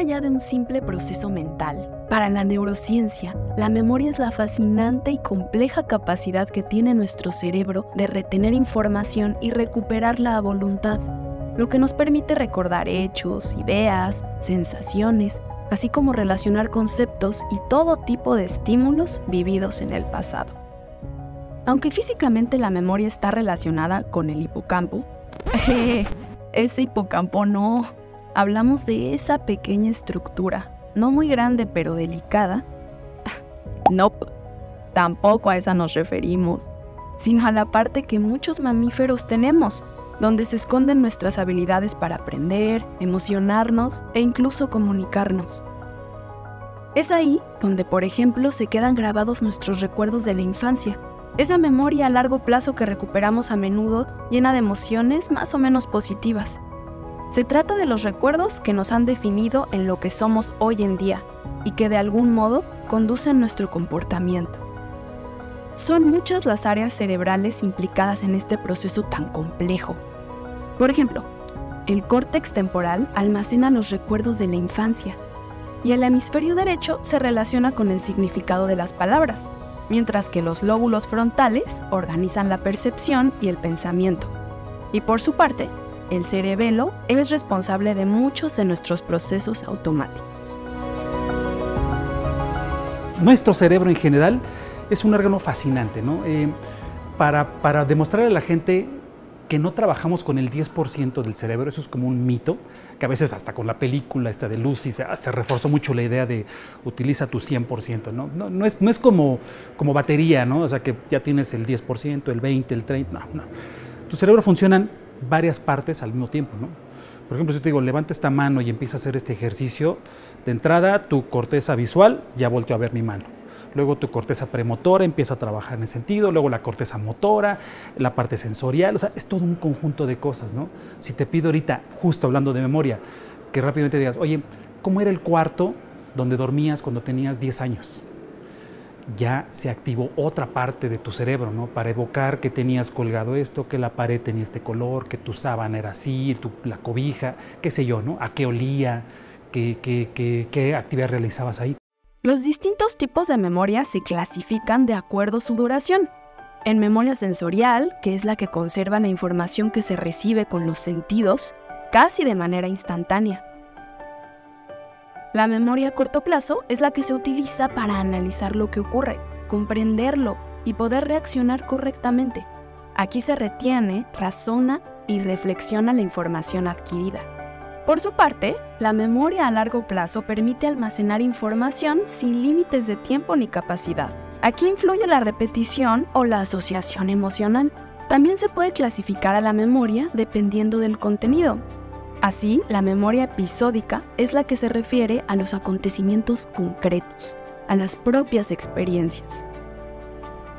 allá de un simple proceso mental, para la neurociencia, la memoria es la fascinante y compleja capacidad que tiene nuestro cerebro de retener información y recuperarla a voluntad, lo que nos permite recordar hechos, ideas, sensaciones, así como relacionar conceptos y todo tipo de estímulos vividos en el pasado. Aunque físicamente la memoria está relacionada con el hipocampo, ese hipocampo no. Hablamos de esa pequeña estructura, no muy grande pero delicada. Nope, tampoco a esa nos referimos, sino a la parte que muchos mamíferos tenemos, donde se esconden nuestras habilidades para aprender, emocionarnos e incluso comunicarnos. Es ahí donde, por ejemplo, se quedan grabados nuestros recuerdos de la infancia, esa memoria a largo plazo que recuperamos a menudo llena de emociones más o menos positivas. Se trata de los recuerdos que nos han definido en lo que somos hoy en día y que de algún modo conducen nuestro comportamiento. Son muchas las áreas cerebrales implicadas en este proceso tan complejo. Por ejemplo, el córtex temporal almacena los recuerdos de la infancia y el hemisferio derecho se relaciona con el significado de las palabras, mientras que los lóbulos frontales organizan la percepción y el pensamiento. Y por su parte, el cerebelo es responsable de muchos de nuestros procesos automáticos. Nuestro cerebro en general es un órgano fascinante, ¿no? Para demostrarle a la gente que no trabajamos con el 10% del cerebro, eso es como un mito, que a veces hasta con la película esta de Lucy se reforzó mucho la idea de utiliza tu 100%, ¿no? No es como batería, ¿no? O sea, que ya tienes el 10%, el 20%, el 30%, no. Tu cerebro funciona varias partes al mismo tiempo, ¿no? Por ejemplo, si te digo, levanta esta mano y empieza a hacer este ejercicio, de entrada tu corteza visual ya volteó a ver mi mano. Luego tu corteza premotora empieza a trabajar en ese sentido, luego la corteza motora, la parte sensorial, o sea, es todo un conjunto de cosas, ¿no? Si te pido ahorita, justo hablando de memoria, que rápidamente digas, oye, ¿cómo era el cuarto donde dormías cuando tenías 10 años? Ya se activó otra parte de tu cerebro, ¿no? Para evocar que tenías colgado esto, que la pared tenía este color, que tu sábana era así, la cobija, qué sé yo, ¿no? A qué olía, qué actividad realizabas ahí. Los distintos tipos de memoria se clasifican de acuerdo a su duración. En memoria sensorial, que es la que conserva la información que se recibe con los sentidos, casi de manera instantánea. La memoria a corto plazo es la que se utiliza para analizar lo que ocurre, comprenderlo y poder reaccionar correctamente. Aquí se retiene, razona y reflexiona la información adquirida. Por su parte, la memoria a largo plazo permite almacenar información sin límites de tiempo ni capacidad. Aquí influye la repetición o la asociación emocional. También se puede clasificar a la memoria dependiendo del contenido. Así, la memoria episódica es la que se refiere a los acontecimientos concretos, a las propias experiencias.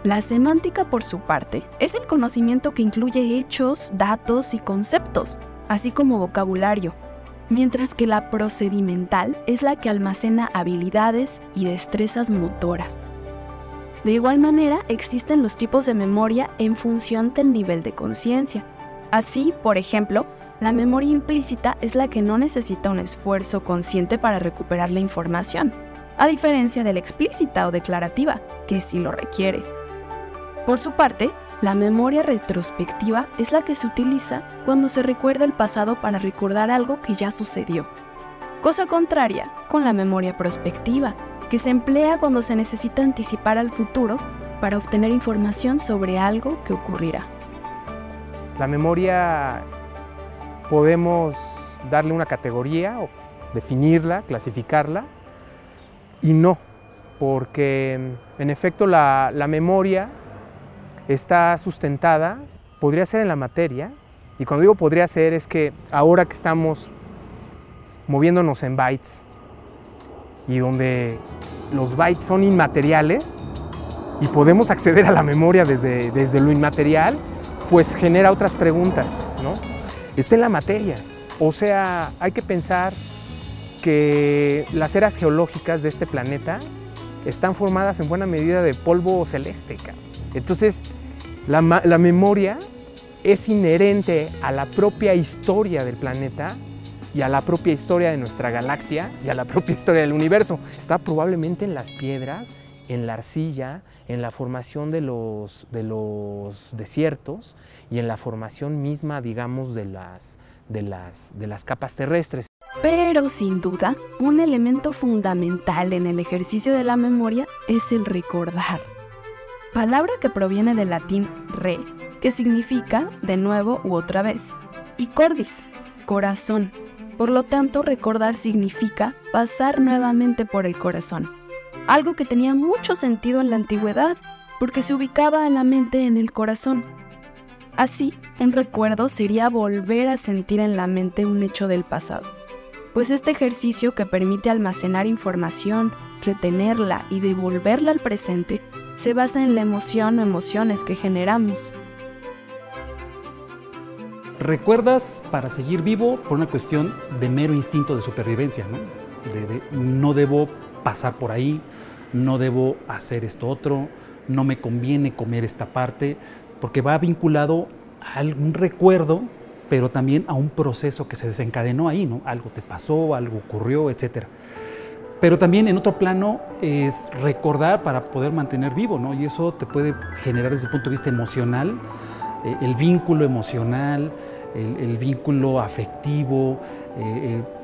La semántica, por su parte, es el conocimiento que incluye hechos, datos y conceptos, así como vocabulario, mientras que la procedimental es la que almacena habilidades y destrezas motoras. De igual manera, existen los tipos de memoria en función del nivel de conciencia. Así, por ejemplo, la memoria implícita es la que no necesita un esfuerzo consciente para recuperar la información, a diferencia de la explícita o declarativa, que sí lo requiere. Por su parte, la memoria retrospectiva es la que se utiliza cuando se recuerda el pasado para recordar algo que ya sucedió. Cosa contraria con la memoria prospectiva, que se emplea cuando se necesita anticipar al futuro para obtener información sobre algo que ocurrirá. La memoria podemos darle una categoría o definirla, clasificarla, y no, porque en efecto la memoria está sustentada, podría ser en la materia, y cuando digo podría ser es que ahora que estamos moviéndonos en bytes y donde los bytes son inmateriales y podemos acceder a la memoria desde lo inmaterial, pues genera otras preguntas, ¿no? Está en la materia, o sea, hay que pensar que las eras geológicas de este planeta están formadas en buena medida de polvo celeste, entonces la memoria es inherente a la propia historia del planeta y a la propia historia de nuestra galaxia y a la propia historia del universo. Está probablemente en las piedras, en la arcilla, en la formación de los desiertos y en la formación misma, digamos, de las capas terrestres. Pero sin duda, un elemento fundamental en el ejercicio de la memoria es el recordar. Palabra que proviene del latín re, que significa de nuevo u otra vez, y cordis, corazón. Por lo tanto, recordar significa pasar nuevamente por el corazón. Algo que tenía mucho sentido en la antigüedad, porque se ubicaba en la mente en el corazón. Así, un recuerdo sería volver a sentir en la mente un hecho del pasado. Pues este ejercicio que permite almacenar información, retenerla y devolverla al presente, se basa en la emoción o emociones que generamos. Recuerdas para seguir vivo por una cuestión de mero instinto de supervivencia, ¿no? No debo pasar por ahí, no debo hacer esto otro, no me conviene comer esta parte, porque va vinculado a algún recuerdo, pero también a un proceso que se desencadenó ahí, ¿no? Algo te pasó, algo ocurrió, etc. Pero también en otro plano es recordar para poder mantener vivo, ¿no? Y eso te puede generar desde el punto de vista emocional, el vínculo emocional, el vínculo afectivo,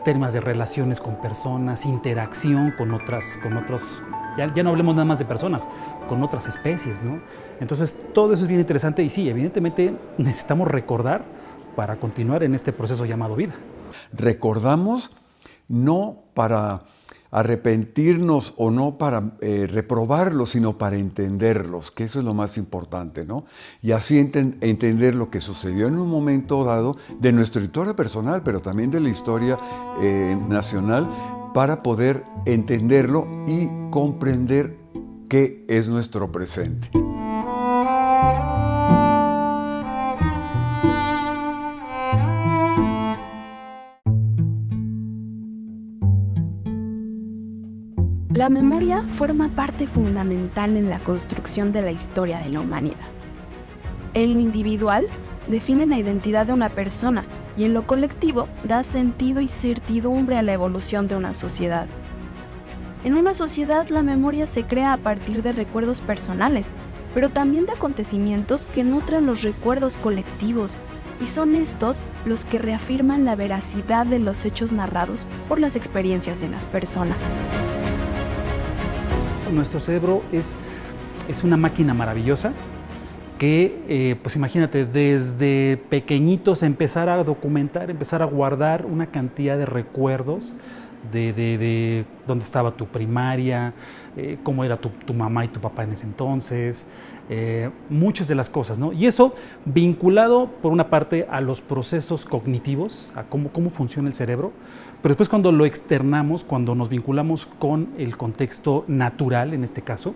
temas de relaciones con personas, interacción con otros, ya no hablemos nada más de personas, con otras especies, ¿no? Entonces todo eso es bien interesante y sí, evidentemente necesitamos recordar para continuar en este proceso llamado vida. Recordamos no para arrepentirnos o no para reprobarlos, sino para entenderlos, que eso es lo más importante, ¿no? Y así entender lo que sucedió en un momento dado de nuestra historia personal, pero también de la historia nacional, para poder entenderlo y comprender qué es nuestro presente. La memoria forma parte fundamental en la construcción de la historia de la humanidad. En lo individual, define la identidad de una persona y en lo colectivo da sentido y certidumbre a la evolución de una sociedad. En una sociedad, la memoria se crea a partir de recuerdos personales, pero también de acontecimientos que nutren los recuerdos colectivos, y son estos los que reafirman la veracidad de los hechos narrados por las experiencias de las personas. Nuestro cerebro es una máquina maravillosa que, pues imagínate, desde pequeñitos empezar a documentar, empezar a guardar una cantidad de recuerdos de dónde estaba tu primaria, cómo era tu mamá y tu papá en ese entonces, muchas de las cosas, ¿no? Y eso vinculado, por una parte, a los procesos cognitivos, a cómo funciona el cerebro, pero después cuando lo externamos, cuando nos vinculamos con el contexto natural, en este caso,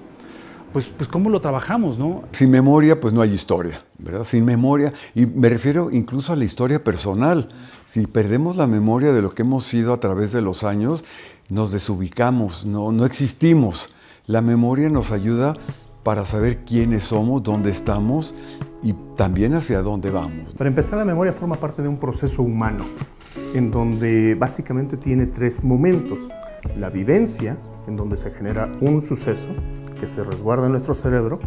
pues cómo lo trabajamos, ¿no? Sin memoria, pues no hay historia, ¿verdad? Sin memoria, y me refiero incluso a la historia personal. Si perdemos la memoria de lo que hemos sido a través de los años, nos desubicamos, no existimos. La memoria nos ayuda para saber quiénes somos, dónde estamos y también hacia dónde vamos. Para empezar, la memoria forma parte de un proceso humano, en donde básicamente tiene tres momentos. La vivencia, en donde se genera un suceso que se resguarda en nuestro cerebro.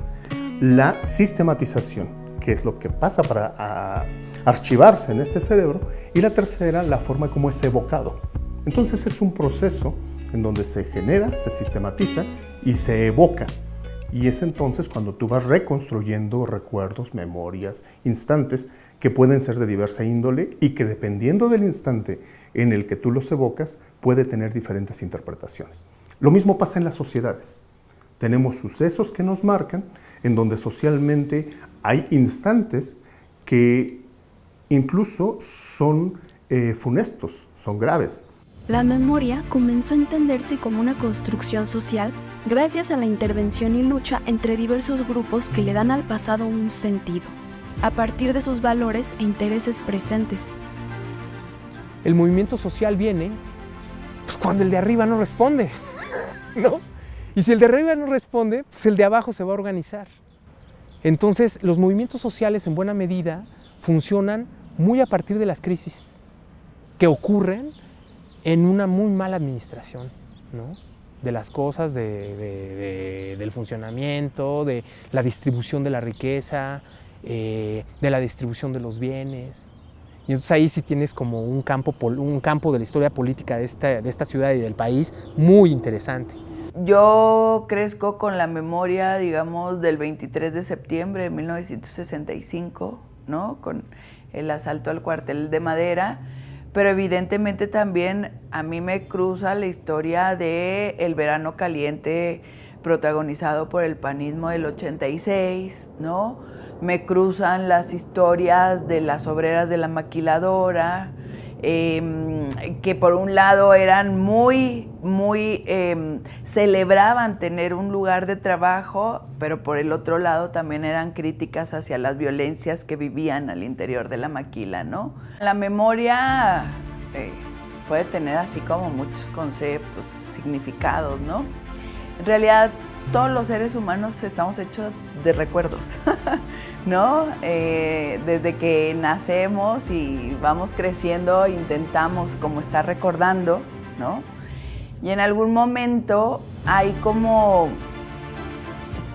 La sistematización, que es lo que pasa para archivarse en este cerebro. Y la tercera, la forma como es evocado. Entonces es un proceso en donde se genera, se sistematiza y se evoca. Y es entonces cuando tú vas reconstruyendo recuerdos, memorias, instantes que pueden ser de diversa índole y que dependiendo del instante en el que tú los evocas, puede tener diferentes interpretaciones. Lo mismo pasa en las sociedades. Tenemos sucesos que nos marcan, en donde socialmente hay instantes que incluso son funestos, son graves. La memoria comenzó a entenderse como una construcción social gracias a la intervención y lucha entre diversos grupos que le dan al pasado un sentido, a partir de sus valores e intereses presentes. El movimiento social viene pues, cuando el de arriba no responde, ¿no? Y si el de arriba no responde, pues el de abajo se va a organizar. Entonces, los movimientos sociales en buena medida funcionan muy a partir de las crisis, que ocurren en una muy mala administración, ¿no? De las cosas, del funcionamiento, de la distribución de la riqueza, de la distribución de los bienes. Y entonces ahí sí tienes como un campo de la historia política de esta ciudad y del país muy interesante. Yo crezco con la memoria, digamos, del 23 de septiembre de 1965, ¿no? Con el asalto al cuartel de Madera, pero evidentemente también a mí me cruza la historia del verano caliente protagonizado por el panismo del 86, ¿no? Me cruzan las historias de las obreras de la maquiladora, que por un lado eran celebraban tener un lugar de trabajo, pero por el otro lado también eran críticas hacia las violencias que vivían al interior de la maquila, ¿no? La memoria puede tener así como muchos conceptos, significados, ¿no? En realidad, todos los seres humanos estamos hechos de recuerdos, ¿no? Desde que nacemos y vamos creciendo, intentamos como estar recordando, ¿no? Y en algún momento hay como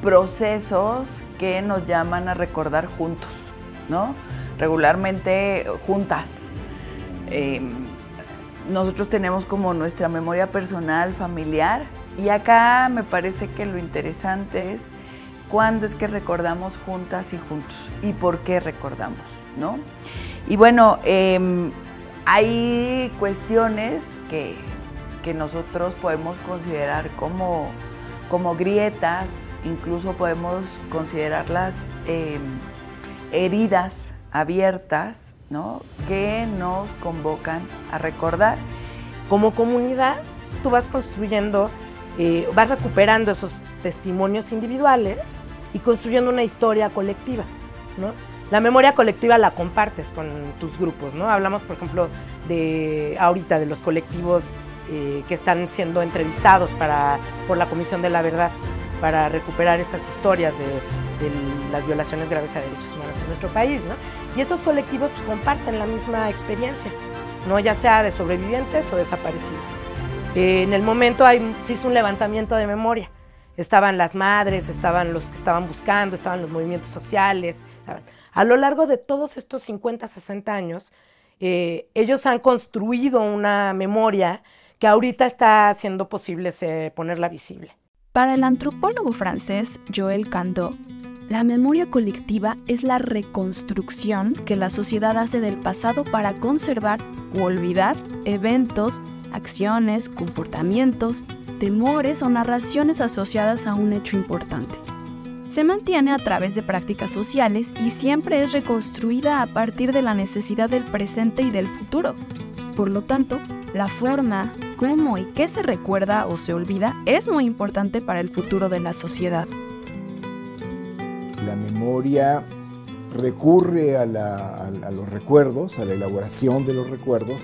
procesos que nos llaman a recordar juntos, ¿no? Regularmente juntas. Nosotros tenemos como nuestra memoria personal, familiar, y acá me parece que lo interesante es cuándo es que recordamos juntas y juntos y por qué recordamos, ¿no? Y bueno, hay cuestiones que nosotros podemos considerar como grietas, incluso podemos considerarlas heridas abiertas, ¿no? Que nos convocan a recordar. Como comunidad, tú vas construyendo, vas recuperando esos testimonios individuales y construyendo una historia colectiva, ¿no? La memoria colectiva la compartes con tus grupos, ¿no? Hablamos, por ejemplo, ahorita de los colectivos que están siendo entrevistados por la Comisión de la Verdad para recuperar estas historias de las violaciones graves a derechos humanos en nuestro país, ¿no? Y estos colectivos pues, comparten la misma experiencia, ¿no? Ya sea de sobrevivientes o desaparecidos. En el momento se hizo un levantamiento de memoria. Estaban las madres, estaban los que estaban buscando, estaban los movimientos sociales. ¿Saben? A lo largo de todos estos 50, 60 años, ellos han construido una memoria que ahorita está siendo posible ponerla visible. Para el antropólogo francés Joël Candot, la memoria colectiva es la reconstrucción que la sociedad hace del pasado para conservar u olvidar eventos, acciones, comportamientos, temores o narraciones asociadas a un hecho importante. Se mantiene a través de prácticas sociales y siempre es reconstruida a partir de la necesidad del presente y del futuro. Por lo tanto, la forma, cómo y qué se recuerda o se olvida es muy importante para el futuro de la sociedad. La memoria recurre a los recuerdos, a la elaboración de los recuerdos.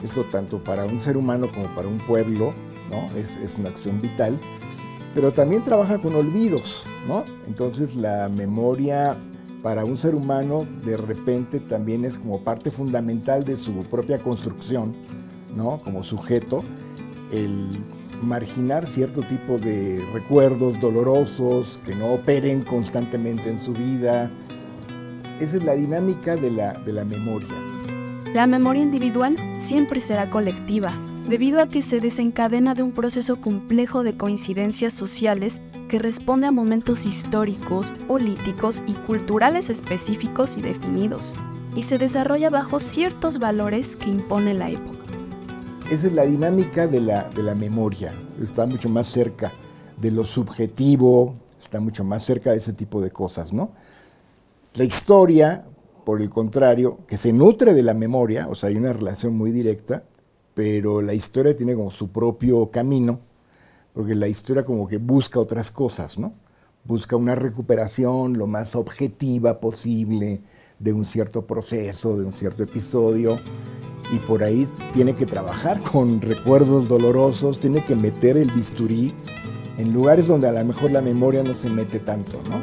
Esto tanto para un ser humano como para un pueblo, ¿no? Es una acción vital, pero también trabaja con olvidos, ¿no? Entonces la memoria para un ser humano de repente también es como parte fundamental de su propia construcción, ¿no? Como sujeto, el marginar cierto tipo de recuerdos dolorosos que no operen constantemente en su vida. Esa es la dinámica de la memoria. La memoria individual siempre será colectiva, debido a que se desencadena de un proceso complejo de coincidencias sociales que responde a momentos históricos, políticos y culturales específicos y definidos, y se desarrolla bajo ciertos valores que impone la época. Esa es la dinámica de la memoria. Está mucho más cerca de lo subjetivo, está mucho más cerca de ese tipo de cosas, ¿no? La historia, por el contrario, que se nutre de la memoria, o sea, hay una relación muy directa, pero la historia tiene como su propio camino, porque la historia como que busca otras cosas, ¿no? Busca una recuperación lo más objetiva posible de un cierto proceso, de un cierto episodio, y por ahí tiene que trabajar con recuerdos dolorosos, tiene que meter el bisturí en lugares donde a lo mejor la memoria no se mete tanto, ¿no?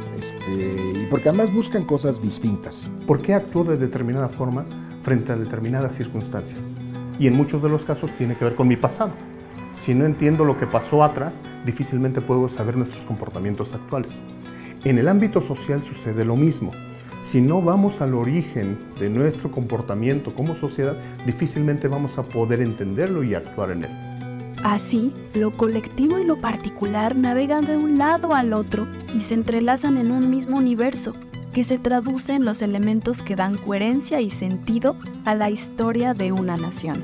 Y porque además buscan cosas distintas. ¿Por qué actúo de determinada forma frente a determinadas circunstancias? Y en muchos de los casos tiene que ver con mi pasado. Si no entiendo lo que pasó atrás, difícilmente puedo saber nuestros comportamientos actuales. En el ámbito social sucede lo mismo. Si no vamos al origen de nuestro comportamiento como sociedad, difícilmente vamos a poder entenderlo y actuar en él. Así, lo colectivo y lo particular navegan de un lado al otro y se entrelazan en un mismo universo, que se traduce en los elementos que dan coherencia y sentido a la historia de una nación.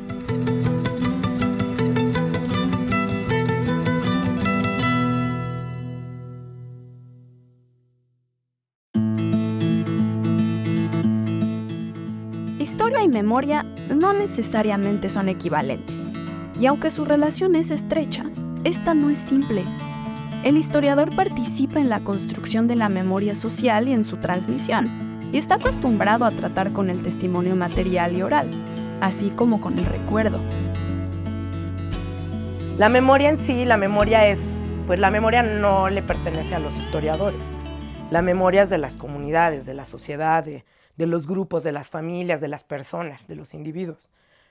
Historia y memoria no necesariamente son equivalentes, y aunque su relación es estrecha, esta no es simple. El historiador participa en la construcción de la memoria social y en su transmisión, y está acostumbrado a tratar con el testimonio material y oral, así como con el recuerdo. La memoria en sí, la memoria no le pertenece a los historiadores. La memoria es de las comunidades, de la sociedad, de los grupos, de las familias, de las personas, de los individuos,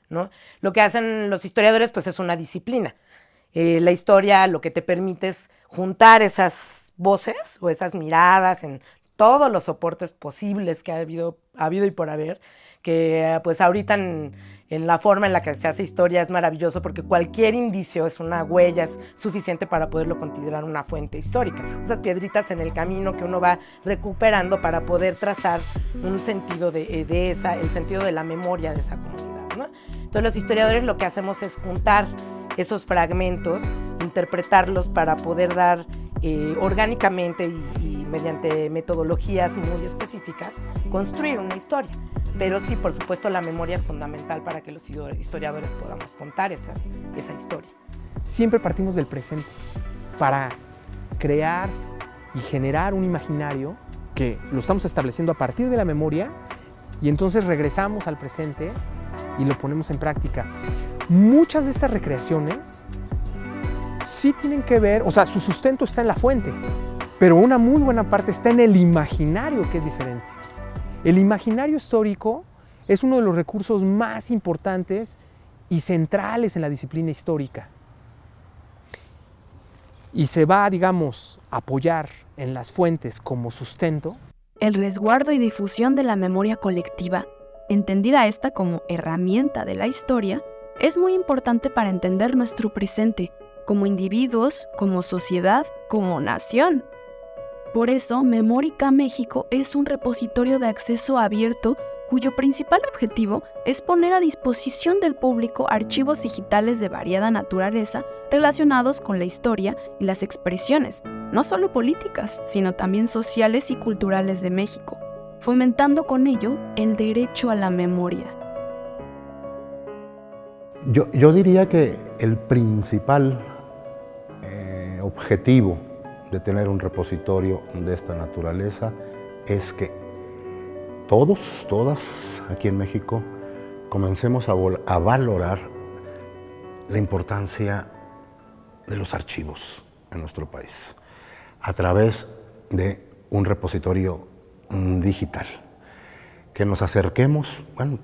¿no? Lo que hacen los historiadores, pues, es una disciplina. La historia lo que te permite es juntar esas voces o esas miradas en todos los soportes posibles que ha habido y por haber, que pues ahorita en la forma en la que se hace historia es maravilloso porque cualquier indicio es una huella, es suficiente para poderlo considerar una fuente histórica. Esas piedritas en el camino que uno va recuperando para poder trazar un sentido el sentido de la memoria de esa comunidad, ¿no? Entonces los historiadores lo que hacemos es juntar esos fragmentos, interpretarlos para poder dar orgánicamente y mediante metodologías muy específicas, construir una historia. Pero sí, por supuesto, la memoria es fundamental para que los historiadores podamos contar esa historia. Siempre partimos del presente para crear y generar un imaginario que lo estamos estableciendo a partir de la memoria y entonces regresamos al presente y lo ponemos en práctica. Muchas de estas recreaciones sí tienen que ver, o sea, su sustento está en la fuente, pero una muy buena parte está en el imaginario, que es diferente. El imaginario histórico es uno de los recursos más importantes y centrales en la disciplina histórica. Y se va, digamos, a apoyar en las fuentes como sustento. El resguardo y difusión de la memoria colectiva, entendida esta como herramienta de la historia, es muy importante para entender nuestro presente, como individuos, como sociedad, como nación. Por eso, Memórica México es un repositorio de acceso abierto cuyo principal objetivo es poner a disposición del público archivos digitales de variada naturaleza relacionados con la historia y las expresiones, no solo políticas, sino también sociales y culturales de México, fomentando con ello el derecho a la memoria. Yo diría que el principal objetivo de tener un repositorio de esta naturaleza es que todas aquí en México comencemos a valorar la importancia de los archivos en nuestro país a través de un repositorio digital, que nos acerquemos. Bueno,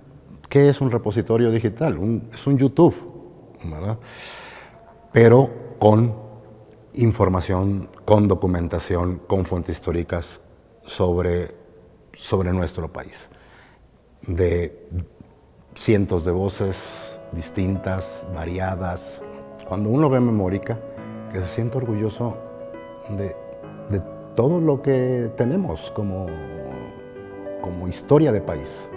¿qué es un repositorio digital? Es un YouTube, ¿verdad? Pero con información, con documentación, con fuentes históricas sobre nuestro país, de cientos de voces distintas, variadas. Cuando uno ve Memórica, que se siente orgulloso de todo lo que tenemos como historia de país,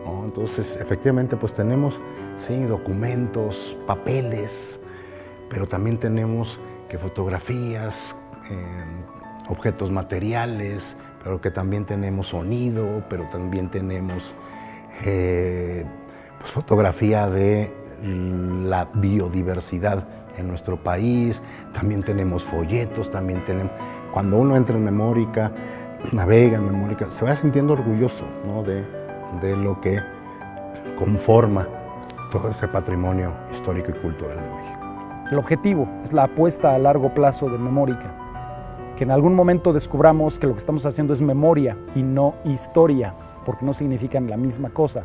¿no? Entonces, efectivamente, pues tenemos, sí, documentos, papeles, pero también tenemos que fotografías, objetos materiales, pero que también tenemos sonido, pero también tenemos pues, fotografía de la biodiversidad en nuestro país, también tenemos folletos, también tenemos... Cuando uno entra en Memórica, navega en Memórica, se va sintiendo orgulloso, ¿no? de lo que conforma todo ese patrimonio histórico y cultural de México. El objetivo es la apuesta a largo plazo de Memórica, que en algún momento descubramos que lo que estamos haciendo es memoria y no historia, porque no significan la misma cosa.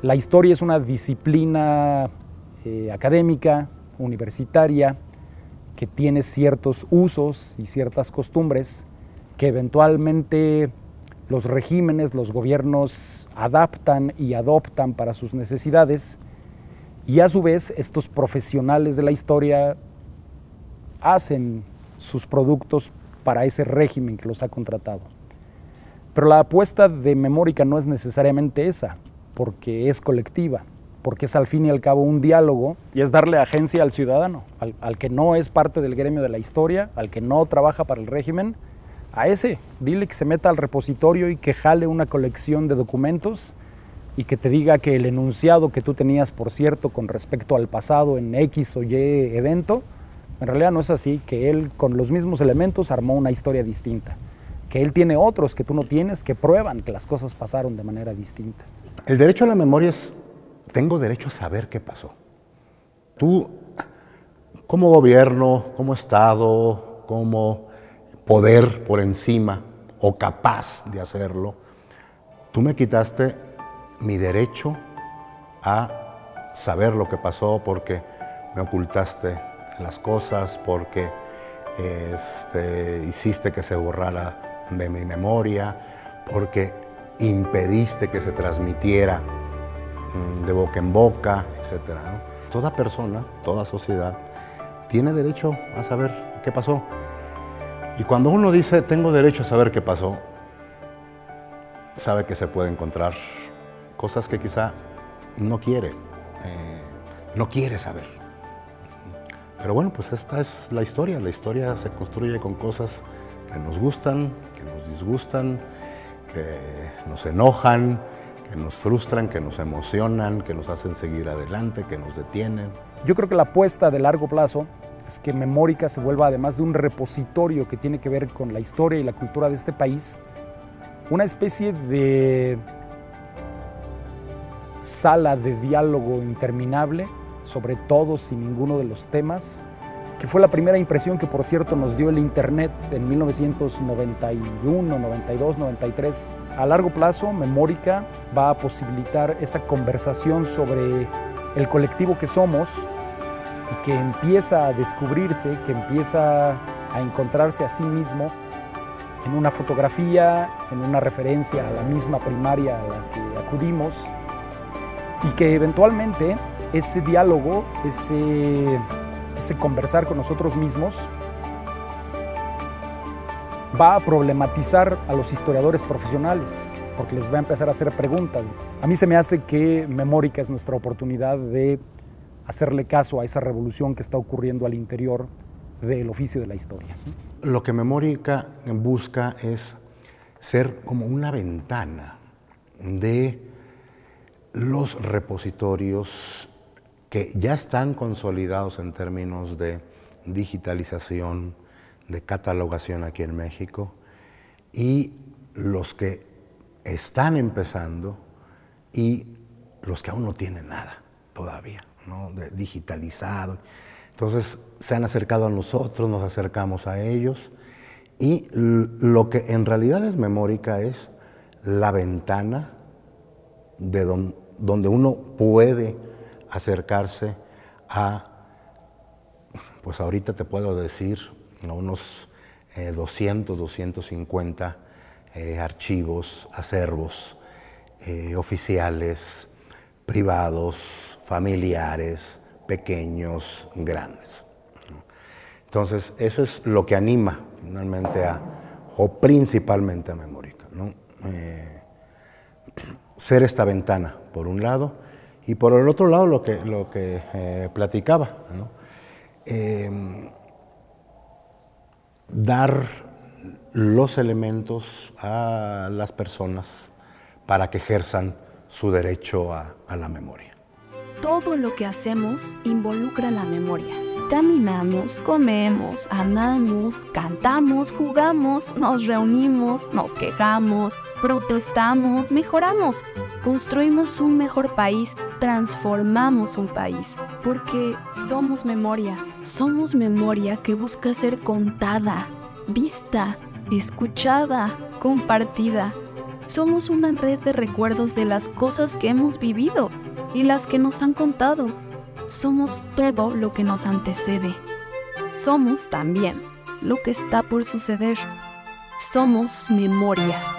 La historia es una disciplina académica, universitaria, que tiene ciertos usos y ciertas costumbres que eventualmente los regímenes, los gobiernos adaptan y adoptan para sus necesidades, y a su vez estos profesionales de la historia hacen sus productos para ese régimen que los ha contratado. Pero la apuesta de Memórica no es necesariamente esa, porque es colectiva, porque es al fin y al cabo un diálogo y es darle agencia al ciudadano, al que no es parte del gremio de la historia, al que no trabaja para el régimen. A ese, dile que se meta al repositorio y que jale una colección de documentos y que te diga que el enunciado que tú tenías, por cierto, con respecto al pasado en X o Y evento, en realidad no es así, que él con los mismos elementos armó una historia distinta, que él tiene otros que tú no tienes que prueban que las cosas pasaron de manera distinta. El derecho a la memoria es, tengo derecho a saber qué pasó. Tú, como gobierno, como Estado, como poder por encima o capaz de hacerlo, tú me quitaste mi derecho a saber lo que pasó porque me ocultaste las cosas, porque hiciste que se borrara de mi memoria, porque impediste que se transmitiera de boca en boca, etc., ¿no? Toda persona, toda sociedad tiene derecho a saber qué pasó. Y cuando uno dice, tengo derecho a saber qué pasó, sabe que se puede encontrar cosas que quizá no quiere saber. Pero bueno, pues esta es la historia. La historia se construye con cosas que nos gustan, que nos disgustan, que nos enojan, que nos frustran, que nos emocionan, que nos hacen seguir adelante, que nos detienen. Yo creo que la apuesta de largo plazo es que Memórica se vuelva, además de un repositorio que tiene que ver con la historia y la cultura de este país, una especie de sala de diálogo interminable sobre todos y ninguno de los temas, que fue la primera impresión que, por cierto, nos dio el Internet en 1991, 92, 93. A largo plazo, Memórica va a posibilitar esa conversación sobre el colectivo que somos y que empieza a descubrirse, que empieza a encontrarse a sí mismo en una fotografía, en una referencia a la misma primaria a la que acudimos, y que eventualmente ese diálogo, ese conversar con nosotros mismos va a problematizar a los historiadores profesionales, porque les va a empezar a hacer preguntas. A mí se me hace que Memórica es nuestra oportunidad de hacerle caso a esa revolución que está ocurriendo al interior del oficio de la historia. Lo que Memórica busca es ser como una ventana de los repositorios que ya están consolidados en términos de digitalización, de catalogación aquí en México, y los que están empezando y los que aún no tienen nada todavía, ¿no? Digitalizado. Entonces se han acercado a nosotros, nos acercamos a ellos, y lo que en realidad es Memórica es la ventana de donde uno puede acercarse a, pues ahorita te puedo decir, a unos 200, 250 archivos, acervos oficiales, privados, familiares, pequeños, grandes. Entonces, eso es lo que anima finalmente o principalmente a Memórica, ¿no? Ser esta ventana, por un lado, y por el otro lado lo que platicaba, ¿no? Dar los elementos a las personas para que ejerzan su derecho a la memoria. Todo lo que hacemos involucra la memoria. Caminamos, comemos, amamos, cantamos, jugamos, nos reunimos, nos quejamos, protestamos, mejoramos, construimos un mejor país, transformamos un país, porque somos memoria que busca ser contada, vista, escuchada, compartida. Somos una red de recuerdos de las cosas que hemos vivido y las que nos han contado. Somos todo lo que nos antecede. Somos también lo que está por suceder. Somos memoria.